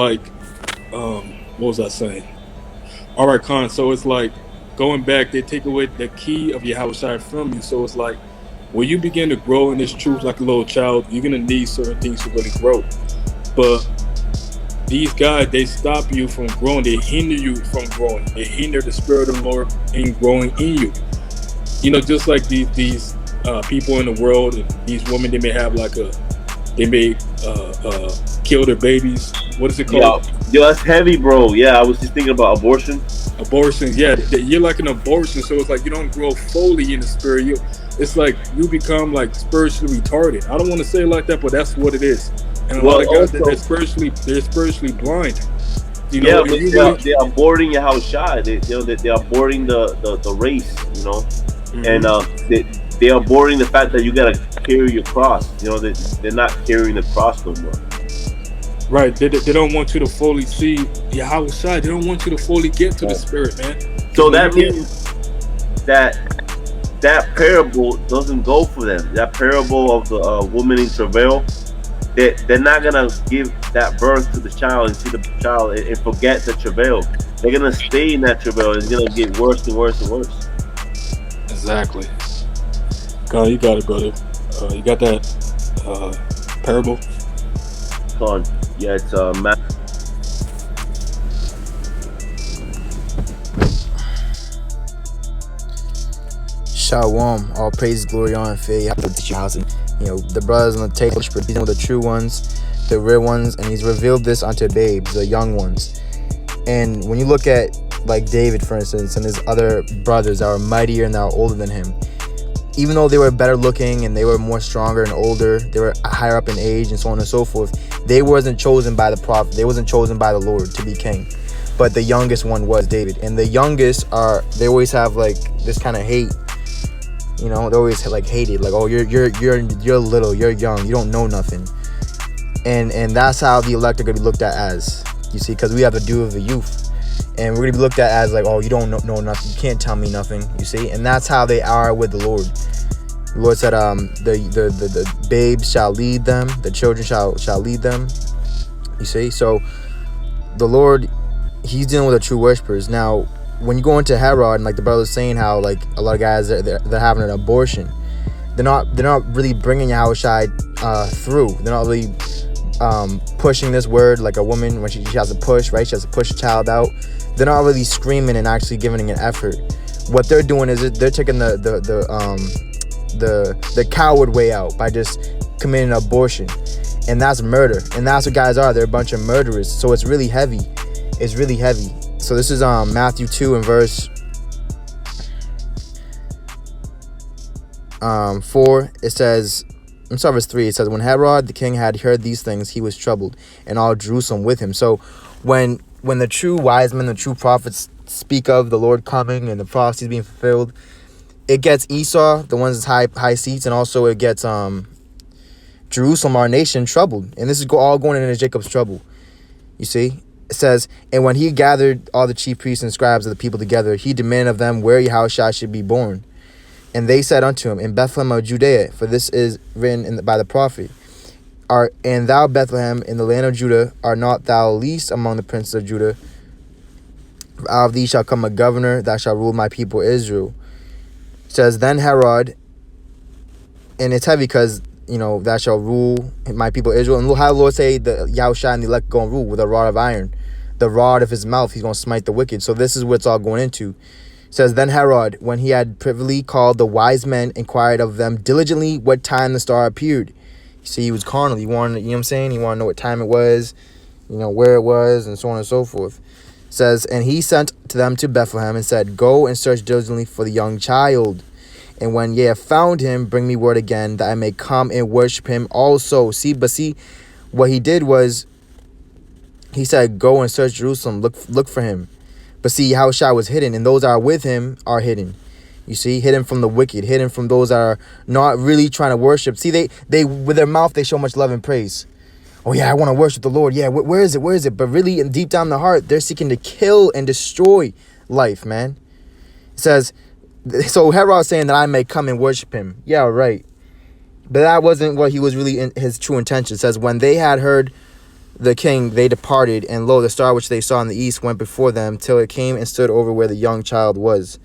like, what was I saying? All right, Khan. So it's like going back, they take away the key of your house side from you. So it's like when you begin to grow in this truth like a little child, you're gonna need certain things to really grow. But these guys, they stop you from growing. They hinder you from growing. They hinder the spirit of the Lord in growing in you. Just like these people in the world, and these women, they may have like they may kill their babies. What is it Yeah, called? yo, that's heavy, bro. Yeah, I was just thinking about abortion. Abortions. Yeah, you're like an abortion. So it's like you don't grow fully in the spirit. It's like you become like spiritually retarded. I don't want to say it like that, but that's what it is. And a lot Well, of guys that also, they're spiritually blind. yeah, And but you they're, really. they're aborting your house shot. They're aborting the race, and Mhm. they're aborting the fact that you gotta carry your cross. They're not carrying the cross no more. Right. They don't want you to fully see your house side. They don't want you to fully get to the Right. spirit, man. Because So when you that get. means that that parable doesn't go for them. That parable of the woman in travail, they're not gonna give that birth to the child and see the child and forget the travail. They're gonna stay in that travail. It's gonna get worse and worse and worse. Exactly. God, you got it, brother. You got that parable? Con, yeah, it's Shalom, all praise, glory, honor, and faith. You have to teach your house, and the brothers on the table, but these are the true ones, the real ones, and he's revealed this unto babes, the young ones. And when you look at like David, for instance, and his other brothers that were mightier and that were older than him, even though they were better looking and they were more stronger and older, they were higher up in age and so on and so forth, they wasn't chosen by the prophet, they wasn't chosen by the Lord to be king. But the youngest one was David, and the youngest they always have like this kind of hate. They always like hated, like, oh, you're little, you're young, you don't know nothing, and that's how the elect are gonna be looked at as, you see, because we have to do with the youth, and we're gonna be looked at as like, oh, you don't know nothing, you can't tell me nothing, you see, and that's how they are with the Lord. The Lord said, the babes shall lead them, the children shall lead them, you see. So the Lord, he's dealing with the true worshipers. Now when you go into Herod, and like the brother's saying how like a lot of guys they're having an abortion, they're not really bringing Yahushua through. They're not really pushing this word like a woman when she has to push, right? She has to push a child out. They're not really screaming and actually giving an effort. What they're doing is they're taking the coward way out by just committing an abortion, and that's murder. And that's what guys are. They're a bunch of murderers. So it's really heavy. It's really heavy. So this is Matthew 2 and verse 4. It says, I'm sorry, verse 3. It says, when Herod the king had heard these things, he was troubled, and all Jerusalem with him. So when the true wise men, the true prophets speak of the Lord coming and the prophecies being fulfilled, it gets Esau, the ones that's high seats, and also it gets Jerusalem, our nation, troubled. And this is all going into Jacob's trouble. You see? It says, and when he gathered all the chief priests and scribes of the people together, he demanded of them where Yahushua should be born. And they said unto him, in Bethlehem of Judea, for this is written by the prophet, and thou, Bethlehem, in the land of Judah, art not thou least among the princes of Judah? For out of thee shall come a governor that shall rule my people Israel. It says, then Herod, and it's heavy because, that shall rule my people Israel. And how the Lord say the Yahushua and the elect going to rule with a rod of iron. The rod of his mouth, he's going to smite the wicked. So this is what it's all going into. It says, then Herod, when he had privily called the wise men, inquired of them diligently what time the star appeared. You see, he was carnal. He wanted, you know what I'm saying? He wanted to know what time it was, where it was, and so on and so forth. It says, and he sent to them to Bethlehem and said, go and search diligently for the young child. And when ye have found him, bring me word again, that I may come and worship him also. See, what he did was, he said, go and search Jerusalem, look for him. But see, Yahushua was hidden, and those that are with him are hidden. You see, hidden from the wicked, hidden from those that are not really trying to worship. See, they with their mouth, they show much love and praise. Oh yeah, I want to worship the Lord. Yeah, where is it? Where is it? But really, deep down in the heart, they're seeking to kill and destroy life, man. It says, so Herod saying that I may come and worship him. Yeah, right. But that wasn't what he was really in his true intention. It says, when they had heard the king, they departed, and lo, the star which they saw in the east went before them till it came and stood over where the young child was.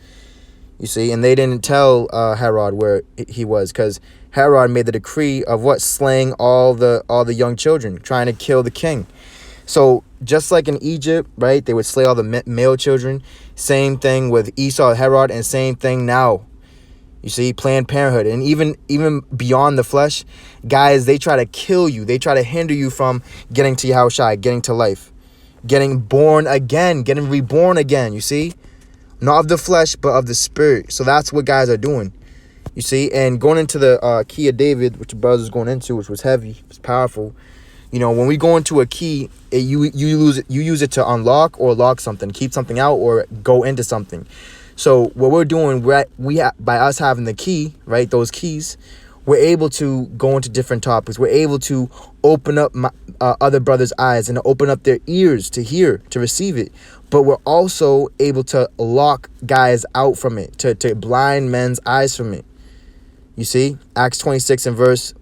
You see, and they didn't tell Herod where he was, because Herod made the decree of what, slaying all the young children, trying to kill the king. So just like in Egypt, right, they would slay all the male children. Same thing with Esau, Herod, and same thing now. You see, Planned Parenthood, and even beyond the flesh, guys, they try to kill you. They try to hinder you from getting to Yahushua, getting to life, getting born again, getting reborn again. You see, not of the flesh, but of the spirit. So that's what guys are doing. You see, and going into the key of David, which the brothers was going into, which was heavy, it was powerful. You know, when we go into a key, you use it to unlock or lock something, keep something out, or go into something. So what we're doing, by us having the key, right, those keys, we're able to go into different topics. We're able to open up other brothers' eyes and to open up their ears to hear, to receive it. But we're also able to lock guys out from it, to blind men's eyes from it. You see, Acts 26 and verse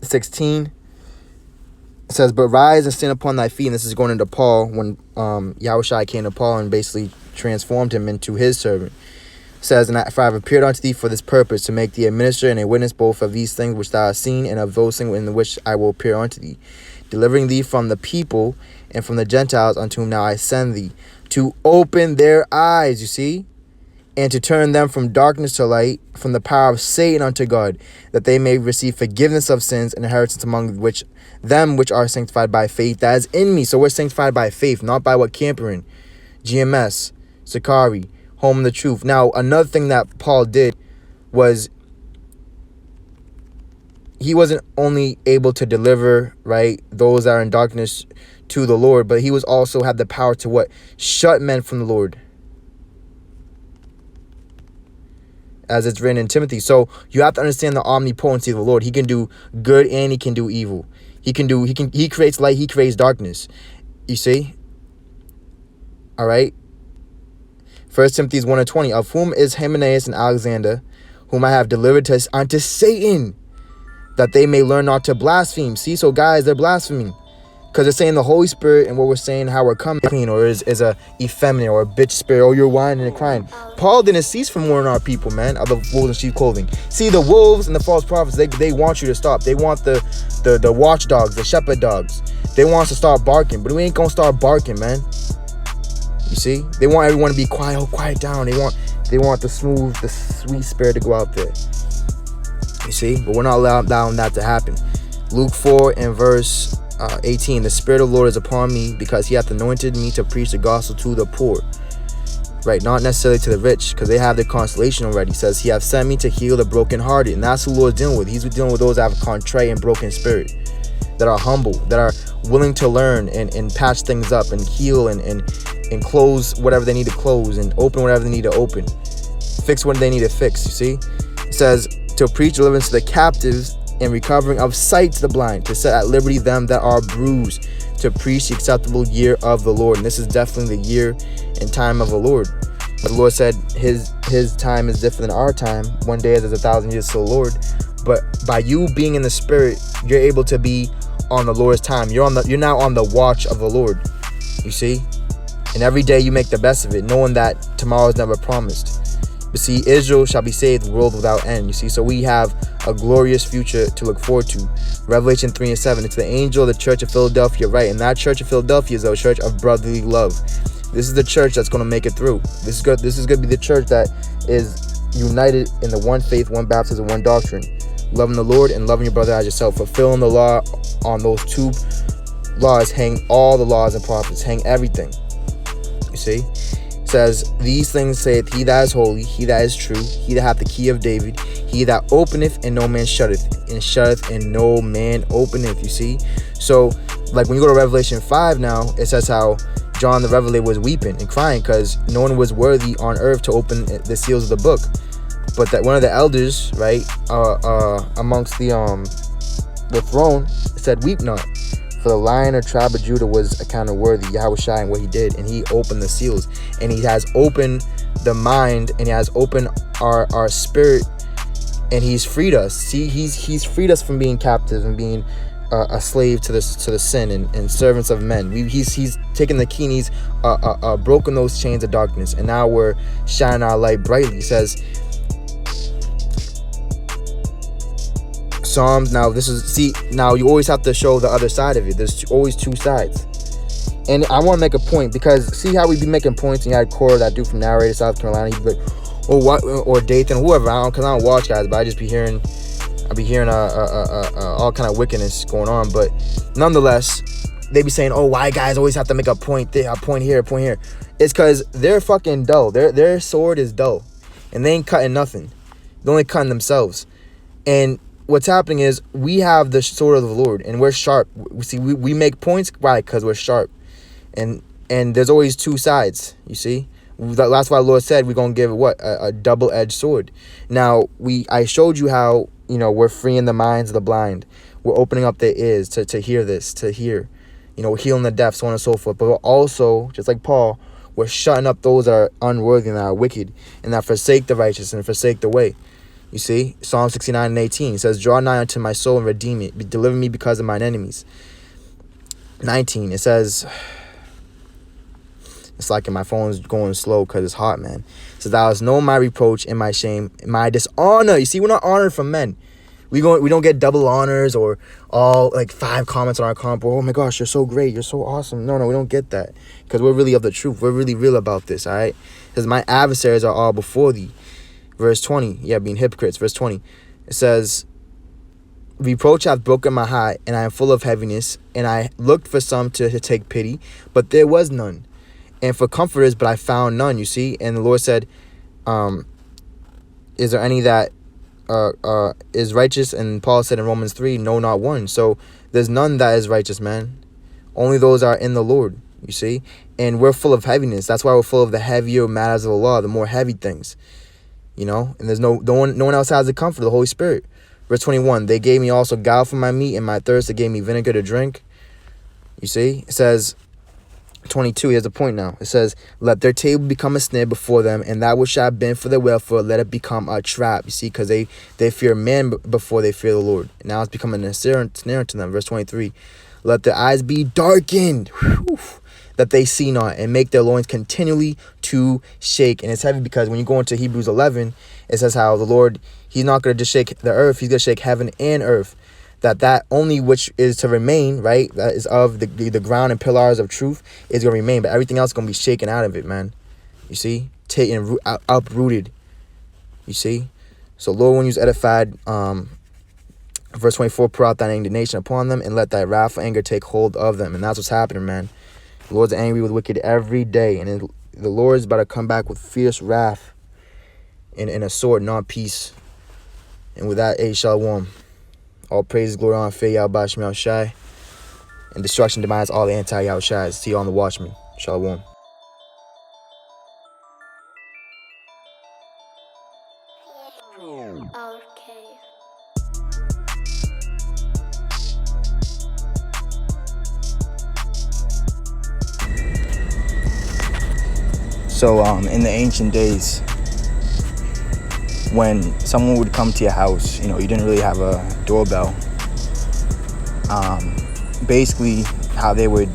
16. It says, but rise and stand upon thy feet. And this is going into Paul, when Yahushua came to Paul and basically transformed him into his servant. It says, and for I have appeared unto thee for this purpose, to make thee a minister and a witness both of these things which thou hast seen, and of those things in which I will appear unto thee, delivering thee from the people and from the Gentiles unto whom now I send thee, to open their eyes, you see, and to turn them from darkness to light, from the power of Satan unto God, that they may receive forgiveness of sins and inheritance among them which are sanctified by faith that is in me. So we're sanctified by faith, not by what camper in. GMS, Sakari, Home of the Truth. Now, another thing that Paul did was he wasn't only able to deliver, right, those that are in darkness to the Lord, but he was also had the power to what? Shut men from the Lord, as it's written in Timothy. So you have to understand the omnipotency of the Lord. He can do good and he can do evil. He creates light, he creates darkness. You see? All right. 1 Timothy 1:20, of whom is Hymenaeus and Alexander, whom I have delivered unto Satan, that they may learn not to blaspheme. See, so guys, they're blaspheming. Because they're saying the Holy Spirit and what we're saying, how we're coming clean, or is a effeminate or a bitch spirit, or you're whining and crying. Paul didn't cease from warning our people, man, of the wolves in sheep clothing. See, the wolves and the false prophets, they want you to stop. They want the watchdogs, the shepherd dogs. They want us to start barking, but we ain't gonna start barking, man. You see, they want everyone to be quiet. Oh, quiet down. They want the sweet spirit to go out there. You see, but we're not allowing that to happen. Luke 4 and verse 18, the Spirit of the Lord is upon me, because he hath anointed me to preach the gospel to the poor. Right, not necessarily to the rich, because they have their consolation already. He says he hath sent me to heal the brokenhearted, and that's who the Lord's dealing with. He's dealing with those that have a contrite and broken spirit, that are humble, that are willing to learn and patch things up and heal and close whatever they need to close and open whatever they need to open, fix what they need to fix. You see, it says to preach deliverance to the captives and recovering of sight to the blind, to set at liberty them that are bruised, to preach the acceptable year of the Lord. And this is definitely the year and time of the Lord. The Lord said his time is different than our time. One day is as 1,000 years to the Lord. But by you being in the Spirit, you're able to be on the Lord's time. You're now on the watch of the Lord. You see, and every day you make the best of it, knowing that tomorrow is never promised. But see, Israel shall be saved, the world without end. You see, so we have a glorious future to look forward to. Revelation 3 and 7. It's the angel of the church of Philadelphia, right? And that church of Philadelphia is a church of brotherly love. This is the church that's going to make it through. This is going to be the church that is united in the one faith, one baptism, one doctrine. Loving the Lord and loving your brother as yourself. Fulfilling the law. On those two laws hang all the laws and prophets. Hang everything. You see? It says, these things saith he that is holy, he that is true, he that hath the key of David, he that openeth and no man shutteth, and shutteth and no man openeth. You see? So, like when you go to Revelation 5 now, it says how John the Revelator was weeping and crying because no one was worthy on earth to open the seals of the book. But that one of the elders, right, amongst the throne said, weep not, for the Lion of tribe of Judah was accounted worthy, Yahushua, and what he did, and he opened the seals, and he has opened the mind, and he has opened our spirit and he's freed us. See, he's freed us from being captives and being a slave to the sin and servants of men. He's taken the key and he's broken those chains of darkness, and now we're shining our light brightly. He says Psalms. Now this is, see, now you always have to show the other side of it. There's always two sides. And I want to make a point, because see how we be making points, and you had Cora, that dude from Narrator, South Carolina, he'd be like, or what, or Dathan, whoever, because I don't watch guys, but I just be hearing all kind of wickedness going on. But nonetheless, they be saying, oh, why guys always have to make a point there, a point here, a point here. It's because they're fucking dull. Their sword is dull, and they ain't cutting nothing. They're only cutting themselves. And what's happening is we have the sword of the Lord, and we're sharp. We make points. Why? Because we're sharp. And there's always two sides, you see. That's why the Lord said we're going to give what? A double-edged sword. Now, I showed you how, we're freeing the minds of the blind. We're opening up their ears to hear this, to hear. We're healing the deaf, so on and so forth. But we're also, just like Paul, we're shutting up those that are unworthy and that are wicked, and that forsake the righteous and forsake the way. You see, Psalm 69:18 says, draw nigh unto my soul and redeem it. Deliver me because of mine enemies. 19, it says... It's like my phone's going slow because it's hot, man. It says, thou hast known my reproach and my shame, my dishonor. You see, we're not honored from men. We don't get double honors or all like 5 comments on our comp. Oh my gosh, you're so great. You're so awesome. No, we don't get that, because we're really of the truth. We're really real about this, all right? It says, my adversaries are all before thee. Verse 20, being hypocrites. Verse 20, it says, reproach hath broken my heart, and I am full of heaviness, and I looked for some to take pity, but there was none. And for comforters, but I found none, you see. And the Lord said, is there any that is righteous? And Paul said in Romans 3, no, not one. So there's none that is righteous, man. Only those are in the Lord, you see. And we're full of heaviness. That's why we're full of the heavier matters of the law, the more heavy things, And there's no one else has the comfort, the Holy Spirit. Verse 21, they gave me also gall for my meat, and my thirst they gave me vinegar to drink. You see, it says... 22, here's the point now. It says, let their table become a snare before them, and that which shall have been for their welfare, let it become a trap. You see, because they fear man before they fear the Lord. And now it's becoming a snare to them. Verse 23, let their eyes be darkened, that they see not, and make their loins continually to shake. And it's heavy, because when you go into Hebrews 11, it says how the Lord, he's not going to just shake the earth, he's going to shake heaven and earth. That only which is to remain, right, that is of the ground and pillars of truth, is going to remain. But everything else is going to be shaken out of it, man. You see? Taken, uprooted. You see? So, Lord, when you edified, verse 24, pour out thine indignation upon them, and let thy wrathful anger take hold of them. And that's what's happening, man. The Lord's angry with wicked every day. And the Lord is about to come back with fierce wrath and a sword, not peace. And with that, shalom. All praise, glory, honor, faith, Yahweh Shem Shai, and destruction demise all the anti-Yahweh Shai. See you on the Watchmen. Shalom. Okay. So, in the ancient days, when someone would come to your house, you didn't really have a doorbell. Basically, how they would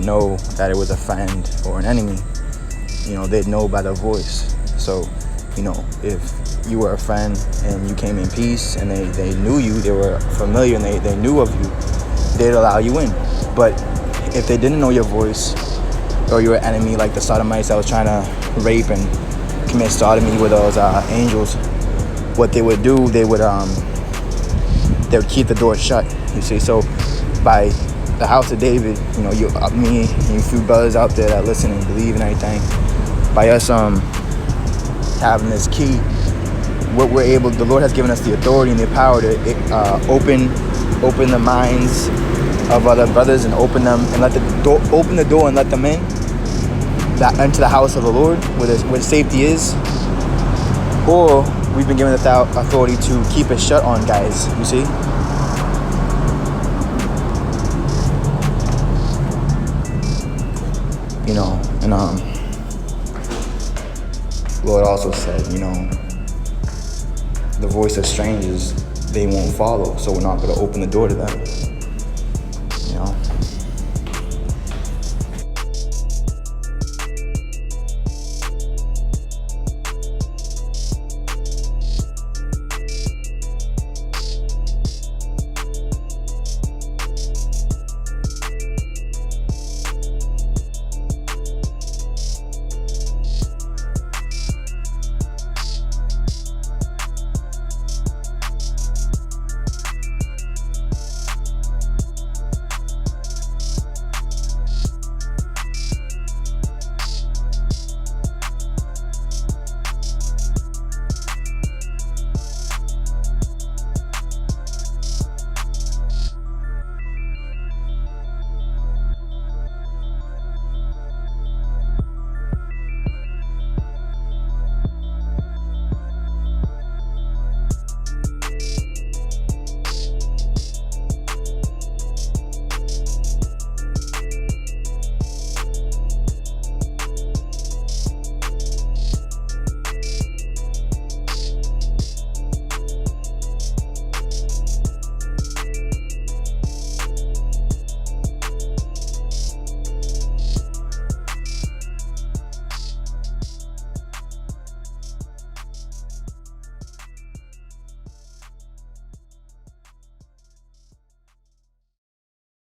know that it was a friend or an enemy, they'd know by their voice. So, if you were a friend and you came in peace and they knew you, they were familiar and they knew of you, they'd allow you in. But if they didn't know your voice, or you were an enemy like the Sodomites that was trying to rape and commit sodomy with those angels, what they would do, they would keep the door shut, you see. So by the house of David, me and a few brothers out there that listen and believe and everything, by us having this key, what we're able, the Lord has given us the authority and the power to open the minds of other brothers and open the door and let them in, that into the house of the Lord where safety is. Or we've been given the authority to keep it shut on guys, you see. And Lord also said, the voice of strangers, they won't follow. So we're not going to open the door to them.